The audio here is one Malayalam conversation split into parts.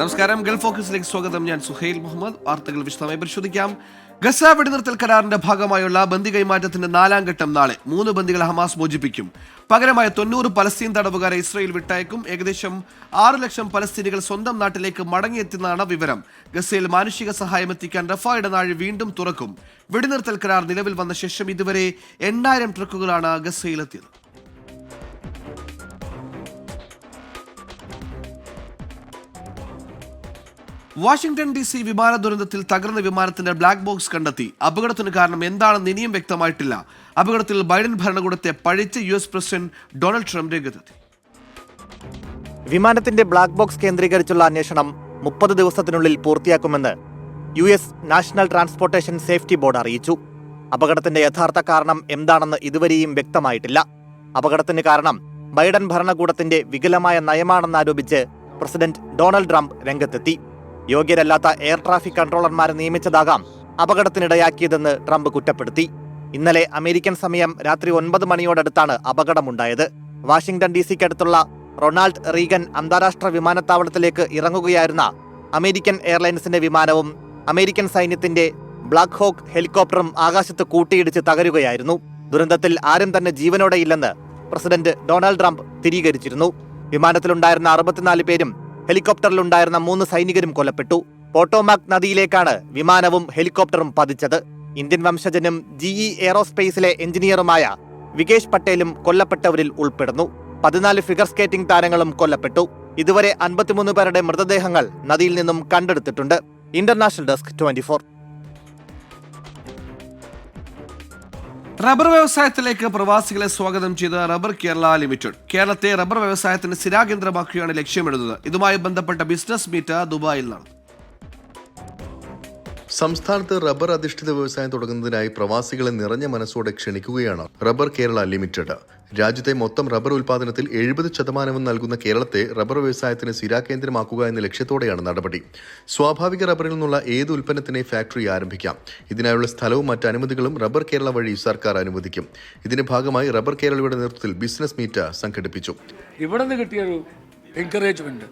നമസ്കാരം. ഗൾഫ് ഫോക്കസിലേക്ക് സ്വാഗതം. ഞാൻ സുഹൈൽ മുഹമ്മദ്. വാർത്തകൾ വിശദമായി പരിശോധിക്കാം. ഗസ വെടിനിർത്തൽ കരാറിന്റെ ഭാഗമായുള്ള ബന്ദി കൈമാറ്റത്തിന്റെ 4ാം ഘട്ടം നാളെ. 3 ബന്ദികളെ ഹമാസ് മോചിപ്പിക്കും. പകരമായ 90 പലസ്തീൻ തടവുകാരെ ഇസ്രായേൽ വിട്ടയക്കും. ഏകദേശം 6 ലക്ഷം പലസ്തീനികൾ സ്വന്തം നാട്ടിലേക്ക് മടങ്ങിയെത്തുന്നതാണ് വിവരം. ഗസയിൽ മാനുഷിക സഹായം എത്തിക്കാൻ റഫ ഇടനാഴി വീണ്ടും തുറക്കും. വെടിനിർത്തൽ കരാർ നിലവിൽ വന്ന ശേഷം ഇതുവരെ 8000 ട്രക്കുകളാണ് ഗസയിലെത്തിയത്. വാഷിംഗ്ടൺ DC വിമാന ദുരന്തത്തിൽ തകർന്ന വിമാനത്തിന്റെ ബ്ലാക്ക് ബോക്സ് കണ്ടെത്തി. അപകടത്തിന് കാരണം എന്താണെന്ന് ഇനിയും വ്യക്തമായിട്ടില്ല. അപകടത്തിൽ ബൈഡൻ ഭരണകൂടത്തെ പഴിച്ച് US പ്രസിഡന്റ് ഡൊണാൾഡ് ട്രംപ് രംഗത്തെത്തി. വിമാനത്തിന്റെ ബ്ലാക്ക് ബോക്സ് കേന്ദ്രീകരിച്ചുള്ള അന്വേഷണം 30 ദിവസത്തിനുള്ളിൽ പൂർത്തിയാക്കുമെന്ന് US national transportation safety board അറിയിച്ചു. അപകടത്തിന്റെ യഥാർത്ഥ കാരണം എന്താണെന്ന് ഇതുവരെയും വ്യക്തമായിട്ടില്ല. അപകടത്തിന് കാരണം ബൈഡൻ ഭരണകൂടത്തിന്റെ വികലമായ നയമാണെന്നാരോപിച്ച് പ്രസിഡന്റ് ഡൊണാൾഡ് ട്രംപ് രംഗത്തെത്തി. യോഗ്യരല്ലാത്ത എയർ ട്രാഫിക് കൺട്രോളർമാരെ നിയമിച്ചതാകാം അപകടത്തിനിടയാക്കിയതെന്ന് ട്രംപ് കുറ്റപ്പെടുത്തി. ഇന്നലെ അമേരിക്കൻ സമയം രാത്രി 9 മണിയോടടുത്താണ് അപകടമുണ്ടായത്. വാഷിംഗ്ടൺ DCക്കടുത്തുള്ള റൊണാൾഡ് റീഗൻ അന്താരാഷ്ട്ര വിമാനത്താവളത്തിലേക്ക് ഇറങ്ങുകയായിരുന്ന അമേരിക്കൻ എയർലൈൻസിന്റെ വിമാനവും അമേരിക്കൻ സൈന്യത്തിന്റെ ബ്ലാക്ക് ഹോക്ക് ഹെലികോപ്റ്ററും ആകാശത്ത് കൂട്ടിയിടിച്ച് തകരുകയായിരുന്നു. ദുരന്തത്തിൽ ആരും തന്നെ ജീവനോടെയില്ലെന്ന് പ്രസിഡന്റ് ഡൊണാൾഡ് ട്രംപ് സ്ഥിരീകരിച്ചിരുന്നു. വിമാനത്തിലുണ്ടായിരുന്ന 64 പേരും ഹെലികോപ്റ്ററിലുണ്ടായിരുന്ന 3 സൈനികരും കൊല്ലപ്പെട്ടു. പോട്ടോമാക് നദിയിലേക്കാണ് വിമാനവും ഹെലികോപ്റ്ററും പതിച്ചത്. ഇന്ത്യൻ വംശജനും GE എയ്റോസ്പേസിലെ എഞ്ചിനീയറുമായ വികേഷ് പട്ടേലും കൊല്ലപ്പെട്ടവരിൽ ഉൾപ്പെടുന്നു. 14 ഫിഗർ സ്കേറ്റിംഗ് താരങ്ങളും കൊല്ലപ്പെട്ടു. ഇതുവരെ 53 പേരുടെ മൃതദേഹങ്ങൾ നദിയിൽ നിന്നും കണ്ടെടുത്തിട്ടുണ്ട്. International desk 24. റബ്ബർ വ്യവസായത്തിലേക്ക് പ്രവാസികളെ സ്വാഗതം ചെയ്ത റബ്ബർ കേരള ലിമിറ്റഡ് കേരളത്തെ റബ്ബർ വ്യവസായത്തിന് സ്ഥിരാകേന്ദ്രമാക്കുകയാണ് ലക്ഷ്യമിടുന്നത്. ഇതുമായി ബന്ധപ്പെട്ട ബിസിനസ് മീറ്റ് ദുബായിൽ നടന്നു. സംസ്ഥാനത്ത് റബ്ബർ അധിഷ്ഠിത വ്യവസായം തുടങ്ങുന്നതിനായി പ്രവാസികളെ നിറഞ്ഞ മനസ്സോടെ ക്ഷണിക്കുകയാണ് റബ്ബർ കേരള ലിമിറ്റഡ്. രാജ്യത്തെ മൊത്തം റബ്ബർ ഉൽപാദനത്തിൽ 70% നൽകുന്ന കേരളത്തെ റബ്ബർ വ്യവസായത്തിന് സ്ഥിരാകേന്ദ്രമാക്കുക എന്ന ലക്ഷ്യത്തോടെയാണ് നടപടി. സ്വാഭാവിക റബ്ബറിൽ നിന്നുള്ള ഏത് ഉൽപ്പന്നത്തിനെ ഫാക്ടറി ആരംഭിക്കാം. ഇതിനായുള്ള സ്ഥലവും മറ്റ് അനുമതികളും റബ്ബർ കേരള വഴി സർക്കാർ അനുവദിക്കും. ഇതിന്റെ ഭാഗമായി റബ്ബർ കേരളയുടെ നേതൃത്വത്തിൽ ബിസിനസ് മീറ്റ് സംഘടിപ്പിച്ചു. ഇവിടെ നിന്ന് കിട്ടിയൊരു എൻകറേജ്മെന്റ്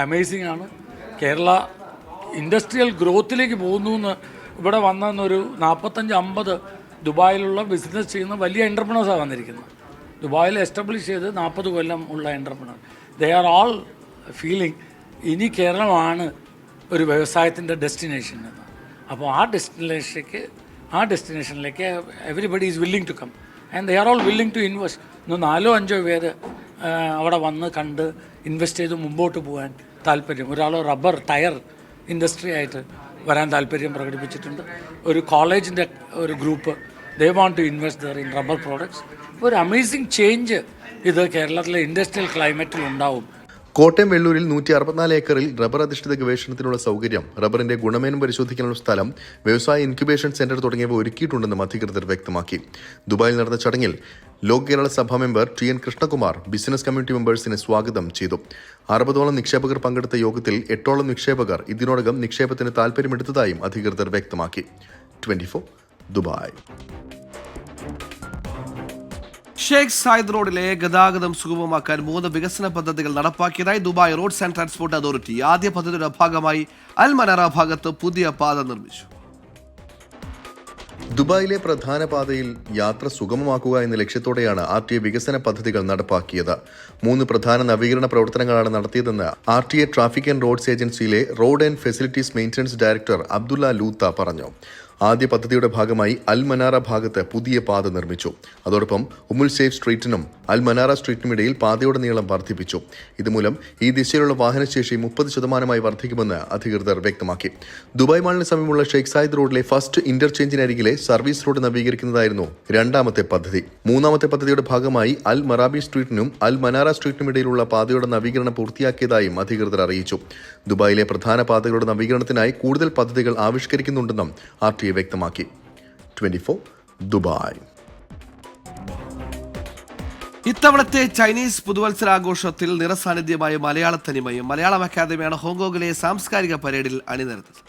അമേസിംഗ് ആണ്. കേരള ഇൻഡസ്ട്രിയൽ ഗ്രോത്തിലേക്ക് പോകുന്നു എന്ന് ഇവിടെ വന്നൊരു 45-50 ദുബായിലുള്ള ബിസിനസ് ചെയ്യുന്ന വലിയ എൻ്റർപ്രണേഴ്സാണ് വന്നിരിക്കുന്നത്. ദുബായിൽ എസ്റ്റാബ്ലിഷ് ചെയ്ത് 40 കൊല്ലം ഉള്ള entrepreneur. They are all feeling ഇനി കേരളമാണ് ഒരു വ്യവസായത്തിൻ്റെ ഡെസ്റ്റിനേഷൻ എന്ന്. അപ്പോൾ ആ ഡെസ്റ്റിനേഷനിലേക്ക് everybody is willing to come and they are all willing to invest. 4-5 പേര് അവിടെ വന്ന് കണ്ട് ഇൻവെസ്റ്റ് ചെയ്ത് മുമ്പോട്ട് പോകാൻ താല്പര്യം. ഒരാൾ റബ്ബർ ടയർ ഇൻഡസ്ട്രി ആയിട്ട് വരാൻ താല്പര്യം പ്രകടിപ്പിച്ചിട്ടുണ്ട്. ഒരു കോളേജിൻ്റെ ഒരു group they want to invest there in rubber products. ഒരു അമേസിംഗ് ചേഞ്ച് ഇത് കേരളത്തിലെ ഇൻഡസ്ട്രിയൽ ക്ലൈമറ്റിൽ ഉണ്ടാവും. കോട്ടയം വെള്ളൂരിൽ 164 ഏക്കറിൽ റബ്ബർ അധിഷ്ഠിത ഗവേഷണത്തിനുള്ള സൗകര്യം, റബ്ബറിന്റെ ഗുണമേന്മ പരിശോധിക്കാനുള്ള സ്ഥലം, വ്യവസായ ഇൻക്യുബേഷൻ സെന്റർ തുടങ്ങിയവ ഒരുക്കിയിട്ടുണ്ടെന്നും അധികൃതർ വ്യക്തമാക്കി. ദുബായിൽ നടന്ന ചടങ്ങിൽ Lok Kerala Sabha member TN Krishnakumar business community മെമ്പേഴ്സിനെ സ്വാഗതം ചെയ്തു. 60ഓളം നിക്ഷേപകർ പങ്കെടുത്ത യോഗത്തിൽ 8ഓളം നിക്ഷേപകർ ഇതിനോടകം നിക്ഷേപത്തിന് താൽപര്യമെടുത്തതായും അധികൃതർ വ്യക്തമാക്കി. 24 ദുബായ്. ഷേഖ് സായിദ് റോഡിലെ ഗതാഗതം സുഗമമാക്കാൻ 3 വികസന പദ്ധതികൾ നടപ്പാക്കിയതായി Dubai roads and transport authority. ആദ്യ പദ്ധതിയുടെ ഭാഗമായി അൽ മനാറ ഭാഗത്ത് പുതിയ പാത നിർമ്മിച്ചു. ദുബായിലെ പ്രധാന പാതയിൽ യാത്ര സുഗമമാക്കുക എന്ന ലക്ഷ്യത്തോടെയാണ് RTA വികസന പദ്ധതികൾ നടപ്പാക്കിയത്. 3 പ്രധാന നവീകരണ പ്രവർത്തനങ്ങളാണ് നടത്തിയതെന്ന് RTA ട്രാഫിക് ആൻഡ് റോഡ്സ് ഏജൻസിയിലെ road and facilities maintenance director Abdullah Lootah പറഞ്ഞു. ആദ്യ പദ്ധതിയുടെ ഭാഗമായി അൽ മനാറ ഭാഗത്ത് പുതിയ പാത നിർമ്മിച്ചു. അതോടൊപ്പം ഉമുൽ സേഫ് സ്ട്രീറ്റിനും അൽ മനാറ സ്ട്രീറ്റിനുമിടയിൽ പാതയുടെ നീളം വർദ്ധിപ്പിച്ചു. ഇതുമൂലം ഈ ദിശയിലുള്ള വാഹനശേഷി 30% വർദ്ധിക്കുമെന്ന് അധികൃതർ വ്യക്തമാക്കി. ദുബായ് മാളിന് സമീപമുള്ള ഷെയ്ഖ് സായിദ് റോഡിലെ ഫസ്റ്റ് ഇന്റർചേഞ്ചിനരികിലെ സർവീസ് റോഡ് നവീകരിക്കുന്നതായിരുന്നു 2ാമത്തെ പദ്ധതി. 3ാമത്തെ പദ്ധതിയുടെ ഭാഗമായി അൽ മറാബി സ്ട്രീറ്റിനും അൽ മനാറ സ്ട്രീറ്റിനുമിടയിലുള്ള പാതയുടെ നവീകരണം പൂർത്തിയാക്കിയതായും അധികൃതർ അറിയിച്ചു. ദുബായിലെ പ്രധാന പാതകളുടെ നവീകരണത്തിനായി കൂടുതൽ പദ്ധതികൾ ആവിഷ്കരിക്കുന്നുണ്ടെന്നും RTA വ്യക്തമാക്കി. 24 ദുബായ്. ഇത്തവണത്തെ ചൈനീസ് പുതുവത്സരാഘോഷത്തിൽ നിറസാന്നിധ്യമായ മലയാള തനിമയും മലയാളം അക്കാദമിയാണ് ഹോങ്കോങ്ങിലെ സാംസ്കാരിക പരേഡിൽ അണിനിരന്നത്.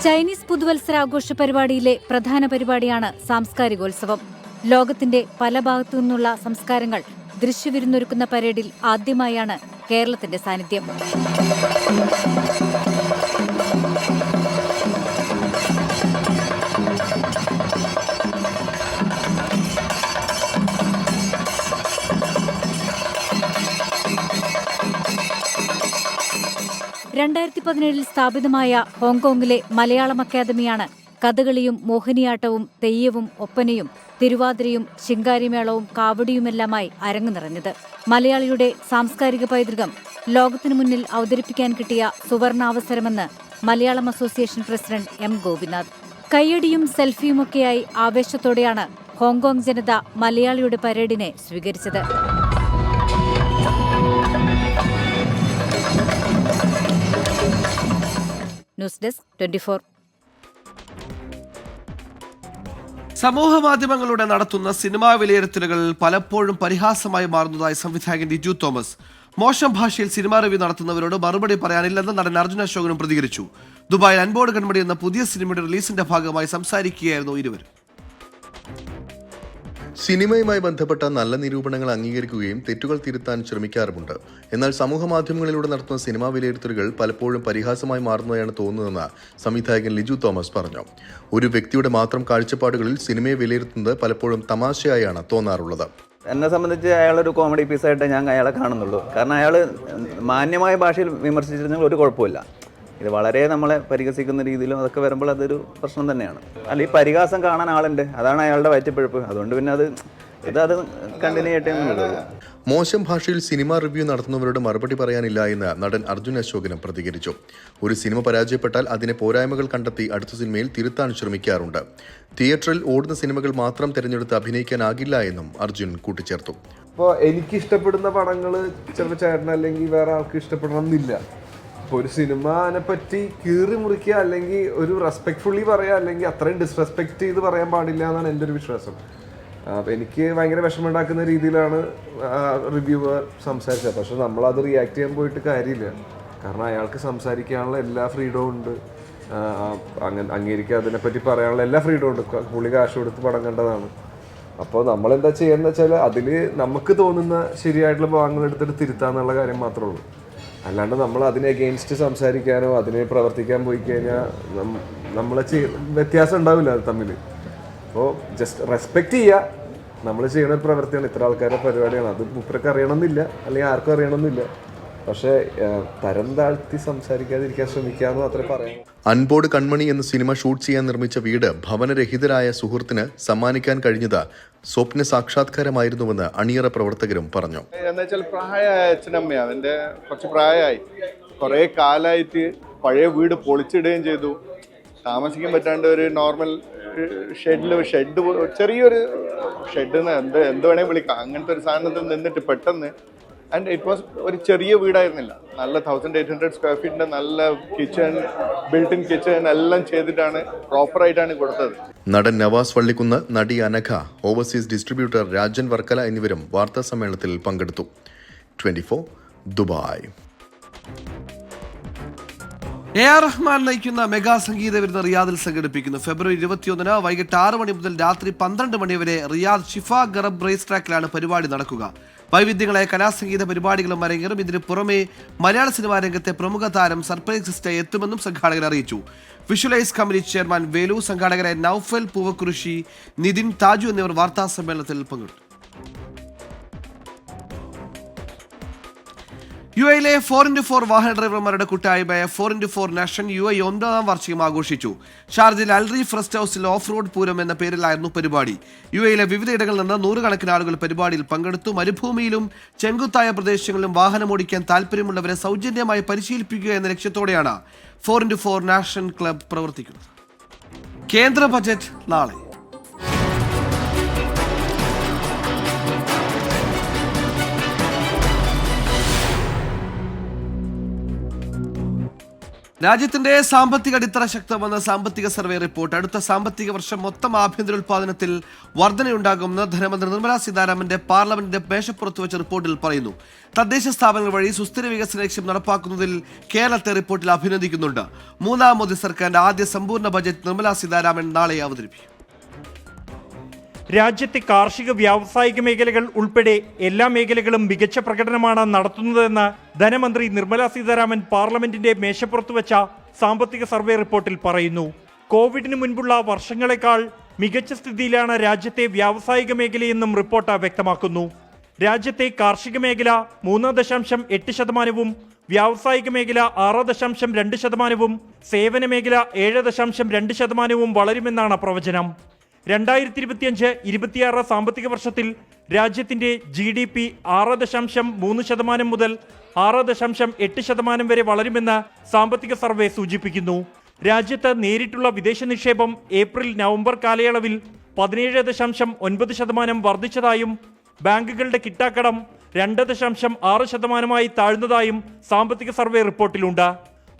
ചൈനീസ് പുതുവത്സരാഘോഷ പരിപാടിയിലെ പ്രധാന പരിപാടിയാണ് സാംസ്കാരികോത്സവം. ലോകത്തിന്റെ പല ഭാഗത്തു നിന്നുള്ള സംസ്കാരങ്ങൾ ദൃശ്യവിരുന്നൊരുക്കുന്ന പരേഡിൽ ആദ്യമായാണ് കേരളത്തിന്റെ സാന്നിധ്യം. ൽ സ്ഥാപിതമായ ഹോങ്കോങ്ങിലെ മലയാളം അക്കാദമിയാണ് കഥകളിയും മോഹിനിയാട്ടവും തെയ്യവും ഒപ്പനയും തിരുവാതിരയും ശിങ്കാരിമേളവും കാവടിയുമെല്ലാമായി അരങ്ങു നിറഞ്ഞത്. മലയാളിയുടെ സാംസ്കാരിക പൈതൃകം ലോകത്തിനു മുന്നിൽ അവതരിപ്പിക്കാൻ കിട്ടിയ സുവർണാവസരമെന്ന് Malayalam association president M Gopinath. കയ്യടിയും സെൽഫിയുമൊക്കെയായി ആവേശത്തോടെയാണ് ഹോങ്കോങ് ജനത മലയാളിയുടെ പരേഡിനെ സ്വീകരിച്ചത്. News desk 24. സമൂഹ മാധ്യമങ്ങളിലൂടെ നടത്തുന്ന സിനിമാ വിലയിരുത്തലുകൾ പലപ്പോഴും പരിഹാസമായി മാറുന്നതായി സംവിധായകൻ ലിജു തോമസ്. മോശം ഭാഷയിൽ സിനിമാ റിവ്യൂ നടത്തുന്നവരോട് മറുപടി പറയാനില്ലെന്ന് നടൻ അർജുൻ അശോകനും പ്രതികരിച്ചു. ദുബായിൽ അൻപോട് കൺമണി എന്ന പുതിയ സിനിമയുടെ റിലീസിന്റെ ഭാഗമായി സംസാരിക്കുകയായിരുന്നു ഇരുവരും. സിനിമയുമായി ബന്ധപ്പെട്ട നല്ല നിരൂപണങ്ങൾ അംഗീകരിക്കുകയും തെറ്റുകൾ തിരുത്താൻ ശ്രമിക്കാറുമുണ്ട്. എന്നാൽ സമൂഹ മാധ്യമങ്ങളിലൂടെ നടത്തുന്ന സിനിമാ വിലയിരുത്തലുകൾ പലപ്പോഴും പരിഹാസമായി മാറുന്നതാണ് തോന്നുന്നതെന്ന് സംവിധായകൻ ലിജു തോമസ് പറഞ്ഞു. ഒരു വ്യക്തിയുടെ മാത്രം കാഴ്ചപ്പാടുകളിൽ സിനിമയെ വിലയിരുത്തുന്നത് പലപ്പോഴും തമാശയായാണ് തോന്നാറുള്ളത്. എന്നെ സംബന്ധിച്ച് അയാളൊരു കോമഡി പീസായിട്ട് ഞാൻ അയാളെ കാണുന്നുള്ളൂ. കാരണം അയാൾ മാന്യമായ ഭാഷയിൽ വിമർശിച്ചിരുന്നെങ്കിൽ ഒരു കുഴപ്പമില്ല. ഇത് വളരെ നമ്മളെ പരിഹസിക്കുന്ന രീതിയിലും അതൊക്കെ വരുമ്പോൾ അതൊരു പ്രശ്നം തന്നെയാണ്. അല്ല, ഈ പരിഹാസം കാണാൻ ആളുണ്ട്, അതാണ് അയാളുടെ വയറ്റിപ്പിഴപ്പ്. അതുകൊണ്ട് പിന്നെ അത് കണ്ടിന്യൂ ചെയ്യട്ടെ എന്നുള്ളത്. മോശം ഭാഷയിൽ സിനിമ റിവ്യൂ നടത്തുന്നവരോട് മറുപടി പറയാനില്ല എന്ന് നടൻ അർജുൻ അശോകനും പ്രതികരിച്ചു. ഒരു സിനിമ പരാജയപ്പെട്ടാൽ അതിനെ പോരായ്മകൾ കണ്ടെത്തി അടുത്ത സിനിമയിൽ തിരുത്താൻ ശ്രമിക്കാറുണ്ട്. തിയേറ്ററിൽ ഓടുന്ന സിനിമകൾ മാത്രം തിരഞ്ഞെടുത്ത് അഭിനയിക്കാനാകില്ല എന്നും അർജുൻ കൂട്ടിച്ചേർത്തു. ഇപ്പോൾ എനിക്ക് ഇഷ്ടപ്പെടുന്ന പടങ്ങൾ ചിലപ്പോൾ ചേട്ടൻ അല്ലെങ്കിൽ വേറെ ആൾക്ക് ഇഷ്ടപ്പെടണമെന്നില്ല. ഇപ്പോൾ ഒരു സിനിമനെ പറ്റി കീറി മുറിക്കുക, അല്ലെങ്കിൽ ഒരു റെസ്പെക്ട്ഫുള്ളി പറയുക, അല്ലെങ്കിൽ അത്രയും ഡിസ്റെസ്പെക്ട് ചെയ്ത് പറയാൻ പാടില്ല എന്നാണ് എൻ്റെ ഒരു വിശ്വാസം. എനിക്ക് ഭയങ്കര വിഷമമുണ്ടാക്കുന്ന രീതിയിലാണ് റിവ്യൂവർ സംസാരിച്ചത്. പക്ഷെ നമ്മളത് റിയാക്ട് ചെയ്യാൻ പോയിട്ട് കാര്യമില്ല. കാരണം അയാൾക്ക് സംസാരിക്കാനുള്ള എല്ലാ ഫ്രീഡവും ഉണ്ട്, അംഗീകരിക്കുക അതിനെപ്പറ്റി പറയാനുള്ള എല്ലാ ഫ്രീഡവും ഉണ്ട്. പുള്ളി കാശ് കൊടുത്ത് പടം കണ്ടതാണ്. അപ്പോൾ നമ്മളെന്താ ചെയ്യുന്നത് വെച്ചാൽ അതിൽ നമുക്ക് തോന്നുന്ന ശരിയായിട്ടുള്ള ഭാഗങ്ങൾ എടുത്തിട്ട് തിരുത്താന്നുള്ള കാര്യം മാത്രമേ ഉള്ളൂ. അല്ലാണ്ട് നമ്മൾ അതിനെ അഗെയിൻസ്റ്റ് സംസാരിക്കാനോ അതിനെ പ്രവർത്തിക്കാൻ പോയി കഴിഞ്ഞാൽ നമ്മളെ വ്യത്യാസം ഉണ്ടാവില്ല അത് തമ്മിൽ. അപ്പോൾ ജസ്റ്റ് റെസ്പെക്റ്റ് ചെയ്യുക. നമ്മൾ ചെയ്യുന്ന ഒരു പ്രവൃത്തിയാണ്, ഇത്ര ആൾക്കാരുടെ പരിപാടിയാണ്. അത് മൂപ്പർക്ക് അറിയണമെന്നില്ല, അല്ലെങ്കിൽ ആർക്കും അറിയണമെന്നില്ല. പക്ഷേ തരം താഴ്ത്തി സംസാരിക്കാതിരിക്കാൻ ശ്രമിക്കാമെന്ന് മാത്രമേ പറയാം. അൻപോട് കൺമണി എന്ന സിനിമ ഷൂട്ട് ചെയ്യാൻ നിർമ്മിച്ച വീട് ഭവനരഹിതരായ സുഹൃത്തിന് സമ്മാനിക്കാൻ കഴിഞ്ഞത് സ്വപ്ന സാക്ഷാത്കാരമായിരുന്നുവെന്ന് അണിയറ പ്രവർത്തകരും പറഞ്ഞു. എന്നുവെച്ചാൽ പ്രായമായ അച്ഛനമ്മയാണ്, എൻ്റെ കുറച്ച് പ്രായമായി, കുറേ കാലമായിട്ട് പഴയ വീട് പൊളിച്ചിടുകയും ചെയ്തു. താമസിക്കാൻ പറ്റാണ്ട് ഒരു നോർമൽ ഷെഡ് ചെറിയൊരു ഷെഡ് എന്ത് വേണേൽ വിളിക്കാം, അങ്ങനത്തെ ഒരു സാധനത്തിൽ നിന്നിട്ട് പെട്ടെന്ന് ആൻഡ് ഇറ്റ് വാസ് ഒരു ചെറിയ വീടായിരുന്നില്ല, നല്ല 1800 സ്ക്വയർ ഫീറ്റിന്റെ നല്ല കിച്ചൺ, ബിൽറ്റ് ഇൻ കിച്ചൺ എല്ലാം ചെയ്തിട്ടാണ് പ്രോപ്പറായിട്ടാണ് കൊടുത്തത്. നടൻ നവാസ് വള്ളിക്കുന്ന്, നടി അനഘ, ഓവർസീസ് ഡിസ്ട്രിബ്യൂട്ടർ രാജൻ വർക്കല എന്നിവരും വാർത്താ സമ്മേളനത്തിൽ പങ്കെടുത്തു. 24 ദുബായ്. AR റഹ്മാൻ നയിക്കുന്ന മെഗാ സംഗീത വിരുന്ന് റിയാദിൽ സംഘടിപ്പിക്കുന്നു. ഫെബ്രുവരി 21 വൈകിട്ട് 6 മണി മുതൽ രാത്രി 12 മണി വരെ റിയാദ് ഷിഫ ഗറബ് റേസ് ട്രാക്കിലാണ് പരിപാടി നടക്കുക. വൈവിധ്യങ്ങളായ കലാസംഗീത പരിപാടികളും അരങ്ങേറും. ഇതിന് പുറമെ മലയാള സിനിമാ രംഗത്തെ പ്രമുഖ താരം സർപ്രൈസ് ഗസ്റ്റായി എത്തുമെന്നും സംഘാടകർ അറിയിച്ചു. വിഷ്വലൈസ് കമ്മിറ്റി ചെയർമാൻ വേലു, സംഘാടകരായ നൌഫൽ പൂവക്കുറിശി, നിതിൻ, താജു എന്നിവർ വാർത്താ സമ്മേളനത്തിൽ പങ്കെടുത്തു. UAE 4x4 വാഹന ഡ്രൈവർമാരുടെ കൂട്ടായ്മയായ 4x4 നാഷൻ UAE 9ാം വാർഷികം ആഘോഷിച്ചു. ഷാർജയിൽ അൽറീഫ് റെസ്റ്റ് ഹൗസിൽ ഓഫ് റോഡ് പൂരം എന്ന പേരിലായിരുന്നു പരിപാടി. UAEയിലെ വിവിധയിടങ്ങളിൽ നിന്ന് നൂറുകണക്കിന് ആളുകൾ പരിപാടിയിൽ പങ്കെടുത്തു. മരുഭൂമിയിലും ചെങ്കുത്തായ പ്രദേശങ്ങളിലും വാഹനമോടിക്കാൻ താല്പര്യമുള്ളവരെ സൗജന്യമായി പരിശീലിപ്പിക്കുക എന്ന ലക്ഷ്യത്തോടെയാണ് 4x4 നാഷൻ ക്ലബ് പ്രവർത്തിക്കുന്നത്. കേന്ദ്ര ബജറ്റ് നാളെ. രാജ്യത്തിന്റെ സാമ്പത്തിക അടിത്തറ ശക്തമെന്ന സാമ്പത്തിക സർവേ റിപ്പോർട്ട്. അടുത്ത സാമ്പത്തിക വർഷം മൊത്തം ആഭ്യന്തര ഉത്പാദനത്തിൽ വർധനയുണ്ടാകുമെന്ന് ധനമന്ത്രി നിർമ്മലാ സീതാരാമന്റെ പാർലമെന്റിന്റെ മേശപ്പുറത്ത് വെച്ച റിപ്പോർട്ടിൽ പറയുന്നു. തദ്ദേശ സ്ഥാപനങ്ങൾ വഴി സുസ്ഥിര വികസന ലക്ഷ്യം നടപ്പാക്കുന്നതിൽ കേരളത്തെ റിപ്പോർട്ടിൽ അഭിനന്ദിക്കുന്നുണ്ട്. മൂന്നാം മോദി സർക്കാരിന്റെ ആദ്യ സമ്പൂർണ്ണ ബജറ്റ് നിർമ്മലാ സീതാരാമൻ നാളെ അവതരിപ്പിക്കും. രാജ്യത്തെ കാർഷിക വ്യാവസായിക മേഖലകൾ ഉൾപ്പെടെ എല്ലാ മേഖലകളും മികച്ച പ്രകടനമാണ് നടത്തുന്നതെന്ന് ധനമന്ത്രി നിർമ്മലാ സീതാരാമൻ പാർലമെന്റിന്റെ മേശപ്പുറത്ത് വെച്ച സാമ്പത്തിക സർവേ റിപ്പോർട്ടിൽ പറയുന്നു. കോവിഡിന് മുൻപുള്ള വർഷങ്ങളെക്കാൾ മികച്ച സ്ഥിതിയിലാണ് രാജ്യത്തെ വ്യാവസായിക മേഖലയെന്നും റിപ്പോർട്ട് വ്യക്തമാക്കുന്നു. രാജ്യത്തെ കാർഷിക മേഖല 3.8%, വ്യാവസായിക മേഖല 6.2%, സേവന മേഖല 7.2% വളരുമെന്നാണ് പ്രവചനം. 2025-26 സാമ്പത്തിക വർഷത്തിൽ രാജ്യത്തിന്റെ GDP 6.3% മുതൽ 6.8% വരെ വളരുമെന്ന് സാമ്പത്തിക സർവേ സൂചിപ്പിക്കുന്നു. രാജ്യത്ത് നേരിട്ടുള്ള വിദേശ നിക്ഷേപം ഏപ്രിൽ-നവംബർ കാലയളവിൽ 17.9% വർദ്ധിച്ചതായും ബാങ്കുകളുടെ കിട്ടാക്കടം 2.6%-ആയി താഴ്ന്നതായും സാമ്പത്തിക സർവേ റിപ്പോർട്ടിലുണ്ട്.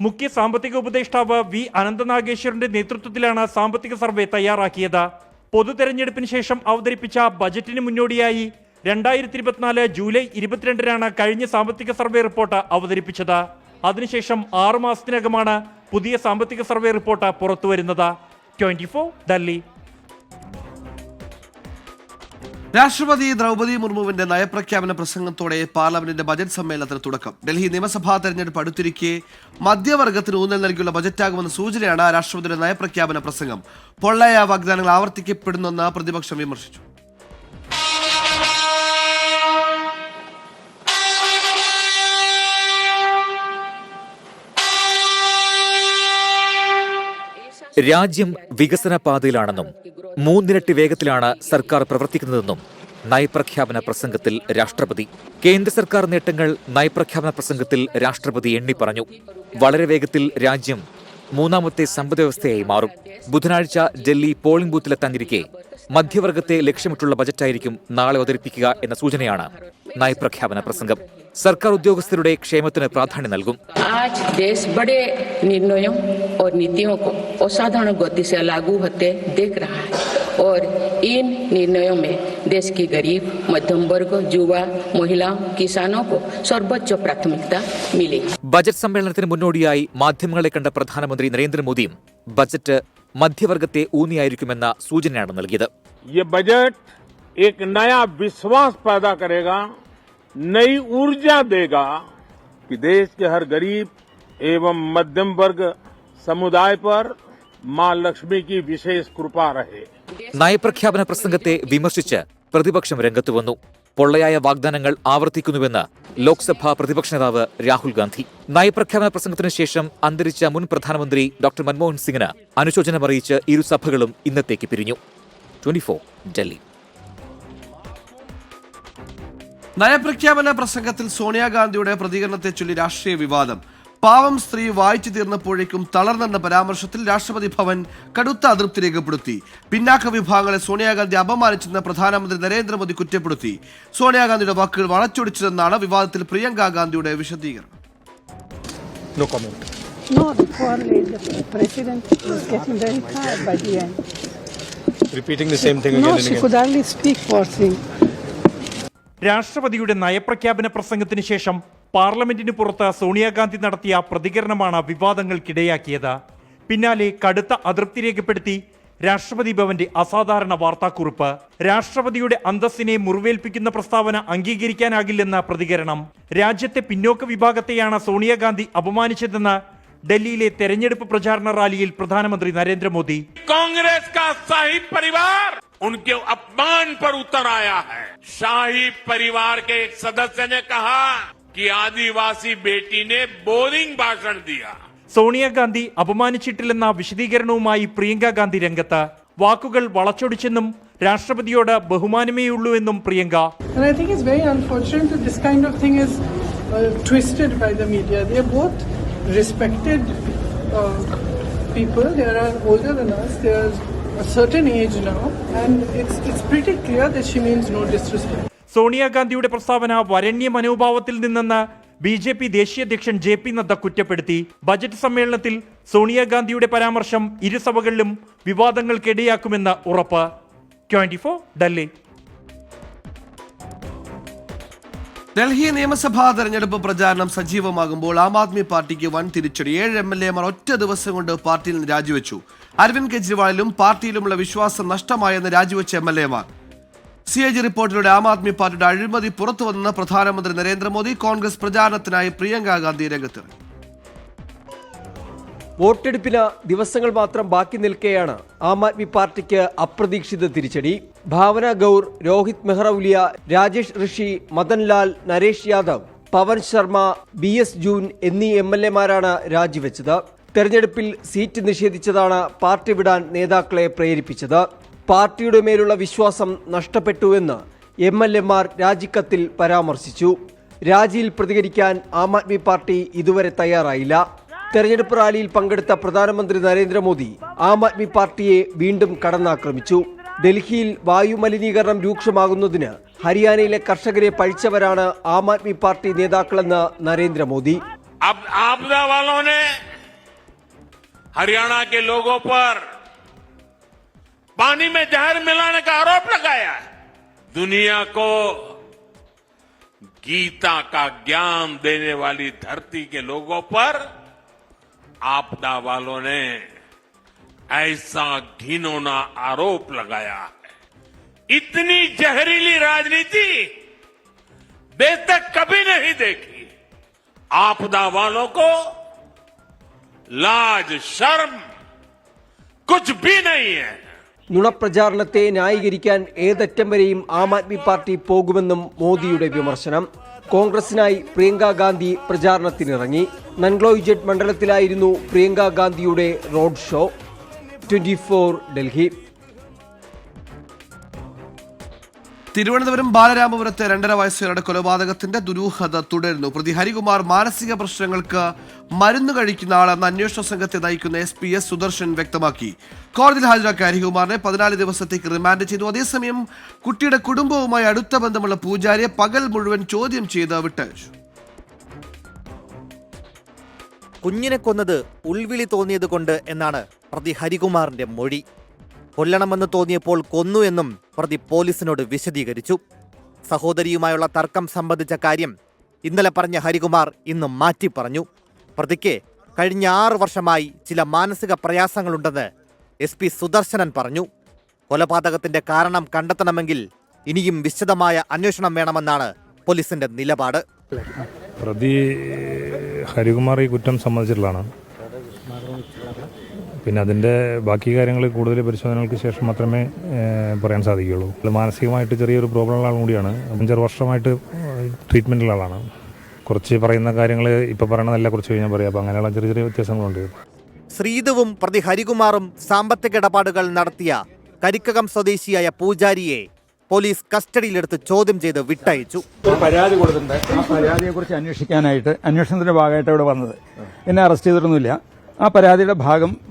മുഖ്യ സാമ്പത്തിക ഉപദേഷ്ടാവ് വി അനന്തനാഗേശ്വരന്റെ നേതൃത്വത്തിലാണ് സാമ്പത്തിക സർവേ തയ്യാറാക്കിയത്. പൊതു തെരഞ്ഞെടുപ്പിന് ശേഷം അവതരിപ്പിച്ച ബജറ്റിന് മുന്നോടിയായി 2024 ജൂലൈ 22-നാണ് കഴിഞ്ഞ സാമ്പത്തിക സർവേ റിപ്പോർട്ട് അവതരിപ്പിച്ചത്. അതിനുശേഷം 6 മാസത്തിനകമാണ് പുതിയ സാമ്പത്തിക സർവേ റിപ്പോർട്ട് പുറത്തുവരുന്നത്. 24 ഡൽഹി. രാഷ്ട്രപതി ദ്രൗപദി മുർമുവിന്റെ നയപ്രഖ്യാപന പ്രസംഗത്തോടെ പാർലമെന്റിന്റെ ബജറ്റ് സമ്മേളനത്തിന് തുടക്കം. ഡൽഹി നിയമസഭാ തെരഞ്ഞെടുപ്പ് അടുത്തിരിക്കെ മധ്യവർഗത്തിന് ഊന്നൽ നൽകിയുള്ള ബജറ്റാകുമെന്ന സൂചനയാണ് രാഷ്ട്രപതിയുടെ നയപ്രഖ്യാപന പ്രസംഗം. പൊള്ളയായ വാഗ്ദാനങ്ങൾ ആവർത്തിക്കപ്പെടുന്നെന്ന് പ്രതിപക്ഷം വിമർശിച്ചു. രാജ്യം വികസന പാതയിലാണെന്നും 3 ഇരട്ടി വേഗത്തിലാണ് സർക്കാർ പ്രവർത്തിക്കുന്നതെന്നും നയപ്രഖ്യാപന പ്രസംഗത്തിൽ രാഷ്ട്രപതി. കേന്ദ്ര സർക്കാർ നേട്ടങ്ങൾ നയപ്രഖ്യാപന പ്രസംഗത്തിൽ രാഷ്ട്രപതി എണ്ണിപ്പറഞ്ഞു. വളരെ വേഗത്തിൽ രാജ്യം 3ാമത്തെ സമ്പദ്വ്യവസ്ഥയായി മാറും. ബുധനാഴ്ച ഡൽഹി പോളിംഗ് ബൂത്തിലെത്താനിരിക്കെ മധ്യവർഗത്തെ ലക്ഷ്യമിട്ടുള്ള ബജറ്റായിരിക്കും നാളെ അവതരിപ്പിക്കുക എന്ന സൂചനയാണ് നയപ്രഖ്യാപന പ്രസംഗം. സർക്കാർ ഉദ്യോഗസ്ഥരുടെ ക്ഷേമത്തിന് പ്രാധാന്യം നൽകും. आज देश बड़े निर्णयों और नीतियों को असाधारण गति से लागू होते देख रहा है और इन निर्णयों में देश की गरीब, मध्यम वर्ग, युवा, महिलाओं, किसानों को सर्वोच्च प्राथमिकता मिली. ബജറ്റ് സമ്മേളനത്തിന് മുന്നോടിയായി മാധ്യമങ്ങളെ കണ്ട പ്രധാനമന്ത്രി നരേന്ദ്രമോദിയും ബജറ്റ് മധ്യവർഗത്തെ ഊന്നിയായിരിക്കുമെന്ന സൂചനയാണ് നൽകിയത്. ये बजट एक नया विश्वास पैदा करेगा, नई ऊर्जा देगा कि देश के हर गरीब एवं मध्यम वर्ग समुदाय पर मां लक्ष्मी की विशेष कृपा रहे. നയപ്രഖ്യാപന പ്രസംഗത്തെ വിമർശിച്ച് പ്രതിപക്ഷം രംഗത്തു വന്നു. പൊള്ളയായ വാഗ്ദാനങ്ങൾ ആവർത്തിക്കുന്നുവെന്ന് ലോക്സഭാ പ്രതിപക്ഷ നേതാവ് രാഹുൽ ഗാന്ധി. നയപ്രഖ്യാപന പ്രസംഗത്തിന് ശേഷം അന്തരിച്ച മുൻ പ്രധാനമന്ത്രി ഡോക്ടർ മൻമോഹൻ സിംഗിന് അനുശോചനം അറിയിച്ച് ഇരുസഭകളും ഇന്നത്തേക്ക് പിരിഞ്ഞു. 24 ഡൽഹി. നയപ്രഖ്യാപന പ്രസംഗത്തിൽ സോണിയാഗാന്ധിയുടെ പ്രതികരണത്തെ ചൊല്ലി രാഷ്ട്രീയ വിവാദം. പാവം സ്ത്രീ വായിച്ചു തീർന്നപ്പോഴേക്കും തളർന്നെന്ന പരാമർശത്തിൽ രാഷ്ട്രപതി ഭവൻ കടുത്ത അതൃപ്തി രേഖപ്പെടുത്തി. പിന്നാക്ക വിഭാഗങ്ങളെ സോണിയാഗാന്ധി അപമാനിച്ചെന്ന് പ്രധാനമന്ത്രി നരേന്ദ്രമോദി കുറ്റപ്പെടുത്തി. സോണിയാഗാന്ധിയുടെ വാക്കുകൾ വളച്ചൊടിച്ചതെന്നാണ് വിവാദത്തിൽ പ്രിയങ്ക ഗാന്ധിയുടെ വിശദീകരണം. രാഷ്ട്രപതിയുടെ നയപ്രഖ്യാപന പ്രസംഗത്തിന് ശേഷം പാർലമെന്റിന് പുറത്ത് സോണിയാഗാന്ധി നടത്തിയ പ്രതികരണമാണ് വിവാദങ്ങൾക്കിടയാക്കിയത്. പിന്നാലെ കടുത്ത അതൃപ്തി രേഖപ്പെടുത്തി രാഷ്ട്രപതി ഭവന്റെ അസാധാരണ വാർത്താക്കുറിപ്പ്. രാഷ്ട്രപതിയുടെ അന്തസ്സിനെ മുറിവേൽപ്പിക്കുന്ന പ്രസ്താവന അംഗീകരിക്കാനാകില്ലെന്ന പ്രതികരണം. രാജ്യത്തെ പിന്നോക്ക വിഭാഗത്തെയാണ് സോണിയാഗാന്ധി അപമാനിച്ചതെന്ന് ഡൽഹിയിലെ തെരഞ്ഞെടുപ്പ് പ്രചാരണ റാലിയിൽ പ്രധാനമന്ത്രി നരേന്ദ്രമോദി. कांग्रेस का शाही परिवार उनके अपमान पर उतर आया है. शाही परिवार के एक सदस्य ने कहा कि आदिवासी बेटी ने बोरिंग भाषण दिया. സോണിയാഗാന്ധി അപമാനിച്ചിട്ടില്ലെന്ന വിശദീകരണവുമായി പ്രിയങ്ക ഗാന്ധി രംഗത്ത്. വാക്കുകൾ വളച്ചൊടിച്ചെന്നും രാഷ്ട്രപതിയോട് ബഹുമാനമേയുള്ളൂവെന്നും Priyanka. Respected people, they are older than us, they are a certain age now, and it's pretty clear that she means no disrespect. സോണിയാഗാന്ധിയുടെ പ്രസ്താവന വരണ്യ മനോഭാവത്തിൽ നിന്നെന്ന് BJP ദേശീയ അധ്യക്ഷൻ JP നദ്ദ കുറ്റപ്പെടുത്തി. ബജറ്റ് സമ്മേളനത്തിൽ സോണിയാഗാന്ധിയുടെ പരാമർശം ഇരുസഭകളിലും വിവാദങ്ങൾക്കിടയാക്കുമെന്ന് ഉറപ്പ്. 24 ഡൽഹി. ഡൽഹി നിയമസഭാ തെരഞ്ഞെടുപ്പ് പ്രചാരണം സജീവമാകുമ്പോൾ ആം ആദ്മി പാർട്ടിക്ക് വൻ തിരിച്ചടി. 7 MLA-മാർ ഒറ്റ ദിവസം കൊണ്ട് പാർട്ടിയിൽ നിന്ന് രാജിവെച്ചു. അരവിന്ദ് കെജ്രിവാളിലും പാർട്ടിയിലുമുള്ള വിശ്വാസം നഷ്ടമായെന്ന് രാജിവെച്ച MLA-മാർ. CAG റിപ്പോർട്ടിലൂടെ ആം ആദ്മി പാർട്ടിയുടെ അഴിമതി പുറത്തുവന്നെന്ന് പ്രധാനമന്ത്രി നരേന്ദ്രമോദി. കോൺഗ്രസ് പ്രചാരണത്തിനായി പ്രിയങ്ക ഗാന്ധി രംഗത്തിറങ്ങി. വോട്ടെടുപ്പിന് ദിവസങ്ങൾ മാത്രം ബാക്കി നിൽക്കെയാണ് ആം ആദ്മി പാർട്ടിക്ക് അപ്രതീക്ഷിത തിരിച്ചടി. ഭാവന ഗൌർ, രോഹിത് മെഹ്റൌലിയ, രാജേഷ് ഋഷി, മദൻലാൽ, നരേഷ് യാദവ്, പവൻ ശർമ്മ, BS ജൂൻ എന്നീ MLA-മാരാണ് രാജിവെച്ചത്. തെരഞ്ഞെടുപ്പിൽ സീറ്റ് നിഷേധിച്ചതാണ് പാർട്ടി വിടാൻ നേതാക്കളെ പ്രേരിപ്പിച്ചത്. പാർട്ടിയുടെ മേലുള്ള വിശ്വാസം നഷ്ടപ്പെട്ടുവെന്ന് MLA-മാർ രാജിക്കത്തിൽ പരാമർശിച്ചു. രാജിയിൽ പ്രതികരിക്കാൻ ആം ആദ്മി പാർട്ടി ഇതുവരെ തയ്യാറായില്ല. തെരഞ്ഞെടുപ്പ് റാലിയിൽ പങ്കെടുത്ത പ്രധാനമന്ത്രി നരേന്ദ്രമോദി ആം ആദ്മി പാർട്ടിയെ വീണ്ടും കടന്നാക്രമിച്ചു. ഡൽഹിയിൽ വായു മലിനീകരണം രൂക്ഷമാകുന്നതിന് ഹരിയാനയിലെ കർഷകരെ പഴിച്ചവരാണ് ആം ആദ്മി പാർട്ടി നേതാക്കളെന്ന് നരേന്ദ്രമോദി. हरियाणा के लोगों पर पानी में जहर मिलाने का आरोप लगाया है. दुनिया को गीता का ज्ञान देने वाली धरती के लोगों पर आपदा वालों ने ऐसा घिनौना आरोप लगाया है. इतनी जहरीली राजनीति देश तक कभी नहीं देखी. आपदा वालों को लाज शर्म कुछ भी नहीं है. നുണപ്രചാരണത്തെ ന്യായീകരിക്കാൻ ഏതറ്റം വരെയും ആം ആദ്മി പാർട്ടി പോകുമെന്നും മോദിയുടെ വിമർശനം. കോൺഗ്രസിനായി പ്രിയങ്ക ഗാന്ധി പ്രചാരണത്തിനിറങ്ങി. നൻഗ്ലോയിജഡ് മണ്ഡലത്തിലായിരുന്നു പ്രിയങ്ക ഗാന്ധിയുടെ റോഡ് ഷോ. 24 ഡൽഹി. തിരുവനന്തപുരം ബാലരാമപുരത്തെ 2.5 വയസ്സുകാരുടെ കൊലപാതകത്തിന്റെ ദുരൂഹത തുടരുന്നു. പ്രതി ഹരികുമാർ മാനസിക പ്രശ്നങ്ങൾക്ക് മരുന്ന് കഴിക്കുന്ന ആളെന്ന് അന്വേഷണ സംഘത്തെ നയിക്കുന്ന SPS സുദർശൻ വ്യക്തമാക്കി. കോടതിയിൽ ഹാജരാക്കിയ ഹരികുമാറിനെ 14 ദിവസത്തേക്ക് റിമാൻഡ് ചെയ്തു. അതേസമയം കുട്ടിയുടെ കുടുംബവുമായി അടുത്ത ബന്ധമുള്ള പൂജാരിയെ പകൽ മുഴുവൻ ചോദ്യം ചെയ്ത് വിട്ടയച്ചു. കുഞ്ഞിനെ കൊന്നത് ഉൾവിളി തോന്നിയതുകൊണ്ട് എന്നാണ് പ്രതി ഹരികുമാറിന്റെ മൊഴി. കൊല്ലണമെന്ന് തോന്നിയപ്പോൾ കൊന്നു എന്നും പ്രതി പോലീസിനോട് വിശദീകരിച്ചു. സഹോദരിയുമായുള്ള തർക്കം സംബന്ധിച്ച കാര്യം ഇന്നലെ പറഞ്ഞ ഹരികുമാർ ഇന്ന് മാറ്റി പറഞ്ഞു. പ്രതിക്ക് കഴിഞ്ഞ 6 വർഷമായി ചില മാനസിക പ്രയാസങ്ങളുണ്ടെന്ന് SP സുദർശനൻ പറഞ്ഞു. കൊലപാതകത്തിന്റെ കാരണം കണ്ടെത്തണമെങ്കിൽ ഇനിയും വിശദമായ അന്വേഷണം വേണമെന്നാണ് പോലീസിന്റെ നിലപാട്. പ്രതി ഹരികുമാർ ഈ കുറ്റം സമ്മതിച്ചിട്ടുള്ളതാണ്. പിന്നെ അതിൻ്റെ ബാക്കി കാര്യങ്ങൾ കൂടുതൽ പരിശോധനകൾക്ക് ശേഷം മാത്രമേ പറയാൻ സാധിക്കുകയുള്ളൂ. മാനസികമായിട്ട് ചെറിയൊരു പ്രോബ്ലമുള്ള ആളും കൂടിയാണ്. 5 വർഷമായിട്ട് ട്രീറ്റ്മെൻറ്റുള്ള ആളാണ്. കുറച്ച് പറയുന്ന കാര്യങ്ങൾ ഇപ്പോൾ പറയണതല്ല, കുറച്ച് കഴിഞ്ഞാൽ പറയാം. അപ്പോൾ അങ്ങനെയുള്ള ചെറിയ ചെറിയ വ്യത്യാസങ്ങളുണ്ട്. ശ്രീധുവും പ്രതി ഹരികുമാറും സാമ്പത്തിക ഇടപാടുകൾ നടത്തിയ കരിക്കകം സ്വദേശിയായ പൂജാരിയെ പോലീസ് കസ്റ്റഡിയിലെടുത്ത് ചോദ്യം ചെയ്ത് വിട്ടയച്ചു. ഒരു പരാതി കൊടുത്തിട്ടുണ്ട്. ആ പരാതിയെക്കുറിച്ച് അന്വേഷിക്കാനായിട്ട് അന്വേഷണത്തിന്റെ ഭാഗമായിട്ട് ഇവിടെ വന്നത്. എന്നെ അറസ്റ്റ് ചെയ്തിട്ടൊന്നുമില്ല. ആ പരാതിയുടെ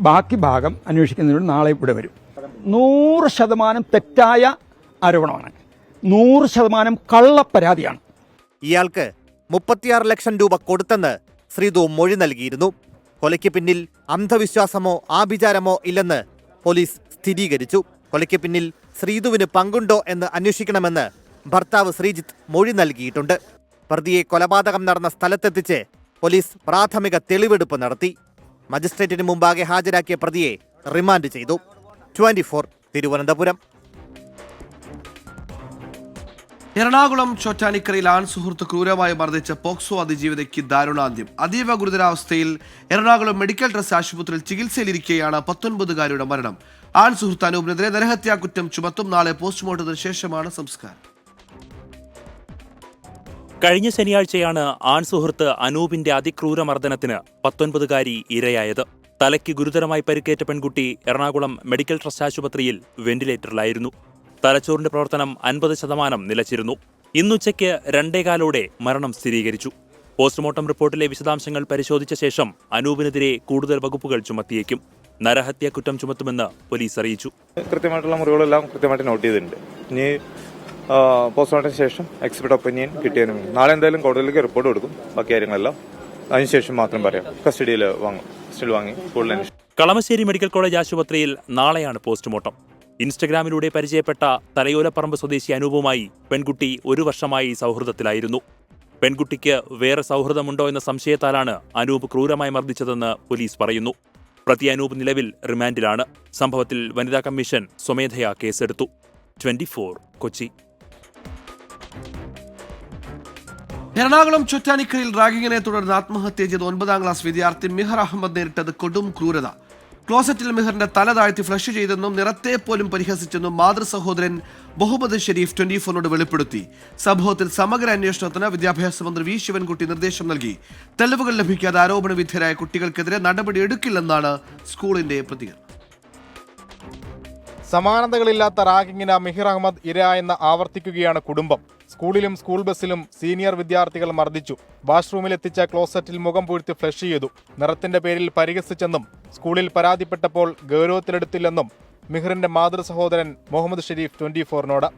ബാക്കി ഭാഗം അന്വേഷിക്കുന്നതിന് നാളെ ഇവിടെ വരും. 100% തെറ്റായ ആരോപണമാണ്. 100% കള്ളപ്പരാതിയാണ്. ഇയാൾക്ക് 36 ലക്ഷം രൂപ കൊടുത്തെന്ന് ശ്രീധു മൊഴി നൽകിയിരുന്നു. കൊലയ്ക്ക് പിന്നിൽ അന്ധവിശ്വാസമോ ആഭിചാരമോ ഇല്ലെന്ന് പോലീസ് സ്ഥിരീകരിച്ചു. കൊലയ്ക്ക് പിന്നിൽ ശ്രീധുവിന് പങ്കുണ്ടോ എന്ന് അന്വേഷിക്കണമെന്ന് ഭർത്താവ് ശ്രീജിത്ത് മൊഴി നൽകിയിട്ടുണ്ട്. പ്രതിയെ കൊലപാതകം നടന്ന സ്ഥലത്തെത്തിച്ച് പോലീസ് പ്രാഥമിക തെളിവെടുപ്പ് നടത്തി. മജിസ്ട്രേറ്റിന് മുമ്പാകെ ഹാജരാക്കിയ പ്രതിയെ റിമാൻഡ് ചെയ്തു. 24 തിരുവനന്തപുരം. എറണാകുളം ചോറ്റാനിക്കരയിൽ സുഹൃത്ത് ക്രൂരമായി മർദ്ദിച്ച പോക്സോ അതിജീവിതയ്ക്ക് ദാരുണാന്ത്യം. അതീവ ഗുരുതരാവസ്ഥയിൽ എറണാകുളം മെഡിക്കൽ ട്രസ്റ്റ് ആശുപത്രിയിൽ ചികിത്സയിലിരിക്കെയാണ് 19-കാരിയുടെ മരണം. സുഹൃത്ത് അനൂപിനെതിരെ നരഹത്യാ കുറ്റം ചുമത്തും. നാളെ പോസ്റ്റ്മോർട്ടത്തിന് ശേഷമാണ് സംസ്കാരം. കഴിഞ്ഞ ശനിയാഴ്ചയാണ് സുഹൃത്ത് അനൂപിന്റെ അതിക്രൂര മർദ്ദനത്തിന് 19-കാരി ഇരയായത്. തലയ്ക്ക് ഗുരുതരമായി പരിക്കേറ്റ പെൺകുട്ടി എറണാകുളം മെഡിക്കൽ ട്രസ്റ്റ് ആശുപത്രിയിൽ വെന്റിലേറ്ററിലായിരുന്നു. തലച്ചോറിന്റെ പ്രവർത്തനം 50% നിലച്ചിരുന്നു. ഇന്നുച്ചയ്ക്ക് 2:15 മരണം സ്ഥിരീകരിച്ചു. പോസ്റ്റ്മോർട്ടം റിപ്പോർട്ടിലെ വിശദാംശങ്ങൾ പരിശോധിച്ച ശേഷം അനൂപിനെതിരെ കൂടുതൽ വകുപ്പുകൾ ചുമത്തിയേക്കും. നരഹത്യാ കുറ്റം ചുമത്തുമെന്ന് പോലീസ് അറിയിച്ചു. കൃത്യമായിട്ടുള്ള മുറിവുകളെല്ലാം കൃത്യമായിട്ട് നോട്ട് ചെയ്തിട്ടുണ്ട്. ഇനി പോസ്റ്റ്മോർട്ടത്തിന് ശേഷം എക്സ്പെർട്ട് ഒപ്പീനിയൻ കിട്ടിയതിന് വേണ്ടി നാളെ എന്തായാലും കോടതിയിലേക്ക് റിപ്പോർട്ട് കൊടുക്കും. ബാക്കി കാര്യങ്ങളെല്ലാം അതിനുശേഷം മാത്രം പറയാം. കസ്റ്റഡിയിൽ വാങ്ങി സ്കൂളിൽ അന്വേഷിക്കും. കളമശ്ശേരി മെഡിക്കൽ കോളേജ് ആശുപത്രിയിൽ നാളെയാണ് പോസ്റ്റ്മോർട്ടം. ഇൻസ്റ്റഗ്രാമിലൂടെ പരിചയപ്പെട്ട തലയോലപ്പറമ്പ് സ്വദേശി അനൂപുമായി പെൺകുട്ടി 1 വർഷമായി സൗഹൃദത്തിലായിരുന്നു. പെൺകുട്ടിക്ക് വേറെ സൗഹൃദമുണ്ടോ എന്ന സംശയത്താലാണ് അനൂപ് ക്രൂരമായി മർദ്ദിച്ചതെന്ന് പോലീസ് പറയുന്നു. പ്രതി അനൂപ് നിലവിൽ റിമാൻഡിലാണ്. സംഭവത്തിൽ വനിതാ കമ്മീഷൻ സ്വമേധയാ കേസെടുത്തു. 24 കൊച്ചി. എറണാകുളം ചൊറ്റാനിക്കരയിൽ റാഗിങ്ങിനെ തുടർന്ന് ആത്മഹത്യ ചെയ്ത 9ാം ക്ലാസ് വിദ്യാർത്ഥി മിഹർ അഹമ്മദ് നേരിട്ടത് കൊടും ക്രൂരത. ക്ലോസറ്റിൽ മിഹറിന്റെ തല താഴ്ത്തി ഫ്ലഷ് ചെയ്തെന്നും നിറത്തെ പോലും പരിഹസിച്ചെന്നും മാതൃസഹോദരൻ മുഹമ്മദ് ഷെരീഫ് 24നോട് വെളിപ്പെടുത്തി. സംഭവത്തിൽ സമഗ്ര അന്വേഷണത്തിന് വിദ്യാഭ്യാസ മന്ത്രി വി ശിവൻകുട്ടി നിർദ്ദേശം നൽകി. തെളിവുകൾ ലഭിക്കാതെ ആരോപണ വിധേയരായ കുട്ടികൾക്കെതിരെ നടപടിയെടുക്കില്ലെന്നാണ് സ്കൂളിന്റെ പ്രതികരണം. സമാനതകളില്ലാത്ത റാഗിങ്ങിന് മിഹിർ അഹമ്മദ് ഇരയായെന്ന് ആവർത്തിക്കുകയാണ് കുടുംബം. സ്കൂളിലും സ്കൂൾ ബസ്സിലും സീനിയർ വിദ്യാർത്ഥികൾ മർദ്ദിച്ചു. വാഷ്റൂമിലെത്തിച്ച ക്ലോസറ്റിൽ മുഖം പൂഴ്ത്തി ഫ്ലഷ് ചെയ്തു. നിറത്തിന്റെ പേരിൽ പരിഹസിച്ചെന്നും സ്കൂളിൽ പരാതിപ്പെട്ടപ്പോൾ ഗൗരവത്തിലെടുത്തില്ലെന്നും മിഹിറിന്റെ മാതൃസഹോദരൻ മുഹമ്മദ് ഷെരീഫ് 24നോട്.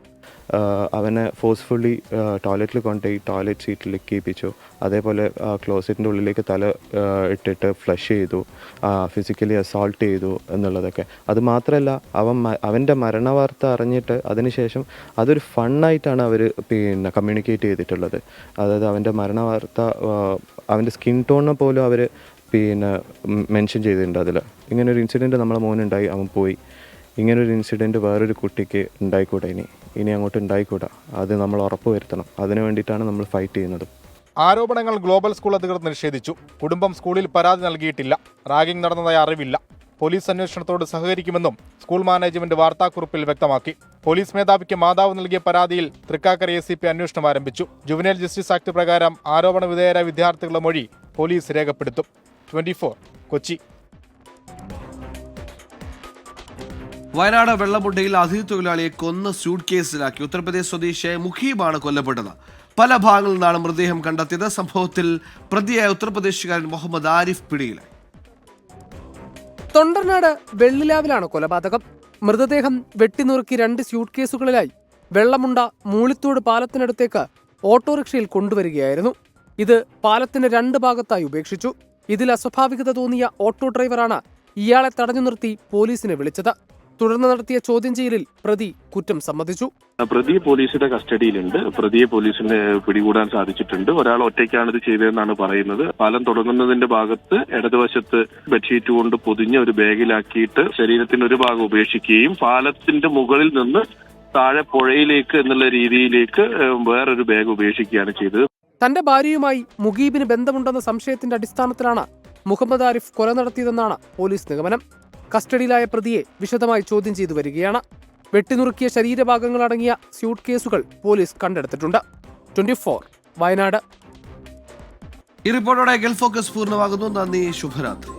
അവനെ ഫോഴ്സ്ഫുള്ളി ടോയ്ലറ്റിൽ കൊണ്ടുപോയി ടോയ്ലറ്റ് സീറ്റിലേക്ക് കേൾപ്പിച്ചു. അതേപോലെ ക്ലോസറ്റിൻ്റെ ഉള്ളിലേക്ക് തല ഇട്ടിട്ട് ഫ്ലഷ് ചെയ്തു, ഫിസിക്കലി അസോൾട്ട് ചെയ്തു എന്നുള്ളതൊക്കെ. അതുമാത്രമല്ല, അവൻ്റെ മരണവാർത്ത അറിഞ്ഞിട്ട് അതിനുശേഷം അതൊരു ഫണ്ണായിട്ടാണ് അവർ കമ്മ്യൂണിക്കേറ്റ് ചെയ്തിട്ടുള്ളത്. അതായത് അവൻ്റെ മരണവാർത്ത അവൻ്റെ സ്കിൻ ടോണിനെ പോലും അവർ മെൻഷൻ ചെയ്തിട്ടുണ്ട്. അതിൽ ഇങ്ങനൊരു ഇൻസിഡൻറ്റ് നമ്മളെ മോനുണ്ടായി, അവൻ പോയി. ഇങ്ങനൊരു ഇൻസിഡൻറ്റ് വേറൊരു കുട്ടിക്ക് ഉണ്ടായിക്കൂടാ, ഇനി അങ്ങോട്ട് ഉണ്ടായിക്കൂടാ. അത് നമ്മൾ ഉറപ്പ് വരുത്തണം. അതിനു വേണ്ടിയിട്ടാണ് നമ്മൾ ഫൈറ്റ് ചെയ്യുന്നത്. ആരോപണങ്ങൾ ഗ്ലോബൽ സ്കൂൾ അധികൃതർ നിഷേധിച്ചു. കുടുംബം സ്കൂളിൽ പരാതി നൽകിയിട്ടില്ല. റാഗിംഗ് നടന്നതായി അറിവില്ല. പോലീസ് അന്വേഷണത്തോട് സഹകരിക്കുമെന്നും സ്കൂൾ മാനേജ്മെന്റ് വാർത്താക്കുറിപ്പിൽ വ്യക്തമാക്കി. പോലീസ് മേധാവിക്ക് മാതാവ് നൽകിയ പരാതിയിൽ തൃക്കാക്കര ACP അന്വേഷണം ആരംഭിച്ചു. ജുവനൈൽ ജസ്റ്റിസ് ആക്ട് പ്രകാരം ആരോപണ വിധേയരായ വിദ്യാർത്ഥികളുടെ മൊഴി പോലീസ് രേഖപ്പെടുത്തും. 24 കൊച്ചി. വയനാട് വെള്ളമുണ്ടയിൽ അതിഥി തൊഴിലാളിയെ കൊന്ന് സ്യൂട്ട് കേസിലാക്കി. ഉത്തർപ്രദേശ് സ്വദേശിയായ മുഖീബാണ് കൊല്ലപ്പെട്ടത്. പല ഭാഗങ്ങളിൽ നിന്നാണ് മൃതദേഹം കണ്ടെത്തിയത്. സംഭവത്തിൽ പ്രതിയായ ഉത്തർപ്രദേശുകാരൻ മുഹമ്മദ് ആരിഫ് പിടിയിലായി. തൊണ്ടർനാട് വെള്ളിലാവിലാണ് കൊലപാതകം. മൃതദേഹം വെട്ടിനുറുക്കി 2 സ്യൂട്ട് കേസുകളിലായി വെള്ളമുണ്ട മൂളിത്തോട് പാലത്തിനടുത്തേക്ക് ഓട്ടോറിക്ഷയിൽ കൊണ്ടുവരികയായിരുന്നു. ഇത് പാലത്തിന് 2 ഭാഗത്തായി ഉപേക്ഷിച്ചു. ഇതിൽ അസ്വാഭാവികത തോന്നിയ ഓട്ടോ ഡ്രൈവറാണ് ഇയാളെ തടഞ്ഞു നിർത്തി പോലീസിനെ വിളിച്ചത്. തുടർന്ന് നടത്തിയ ചോദ്യം ചെയ്യലിൽ പ്രതി കുറ്റം സമ്മതിച്ചു. പ്രതി പോലീസിന്റെ കസ്റ്റഡിയിലുണ്ട്. പ്രതിയെ പോലീസിന് പിടികൂടാൻ സാധിച്ചിട്ടുണ്ട്. ഒരാൾ ഒറ്റയ്ക്കാണ് ഇത് ചെയ്തതെന്നാണ് പറയുന്നത്. പാലം തുടങ്ങുന്നതിന്റെ ഭാഗത്ത് ഇടതുവശത്ത് ബെഡ്ഷീറ്റ് കൊണ്ട് പൊതിഞ്ഞ ഒരു ബാഗിലാക്കിയിട്ട് ശരീരത്തിന്റെ ഒരു ഭാഗം ഉപേക്ഷിക്കുകയും പാലത്തിന്റെ മുകളിൽ നിന്ന് താഴെ പുഴയിലേക്ക് എന്നുള്ള രീതിയിലേക്ക് വേറൊരു ബാഗ് ഉപേക്ഷിക്കുകയാണ് ചെയ്തത്. തന്റെ ഭാര്യയുമായി മുഗീബിന് ബന്ധമുണ്ടെന്ന സംശയത്തിന്റെ അടിസ്ഥാനത്തിലാണ് മുഹമ്മദ് ആരിഫ് കൊല നടത്തിയതെന്നാണ് പോലീസ് നിഗമനം. കസ്റ്റഡിയിലായ പ്രതിയെ വിശദമായി ചോദ്യം ചെയ്തു വരികയാണ്. വെട്ടിനുറുക്കിയ ശരീരഭാഗങ്ങളടങ്ങിയ സ്യൂട്ട് കേസുകൾ പോലീസ് കണ്ടെടുത്തിട്ടുണ്ട്. 24 വയനാട്. ഈ റിപ്പോർട്ടോടെ ഗൾഫ് ഫോക്കസ് പൂർണ്ണമാകുന്നു. നന്ദി, ശുഭരാത്രി.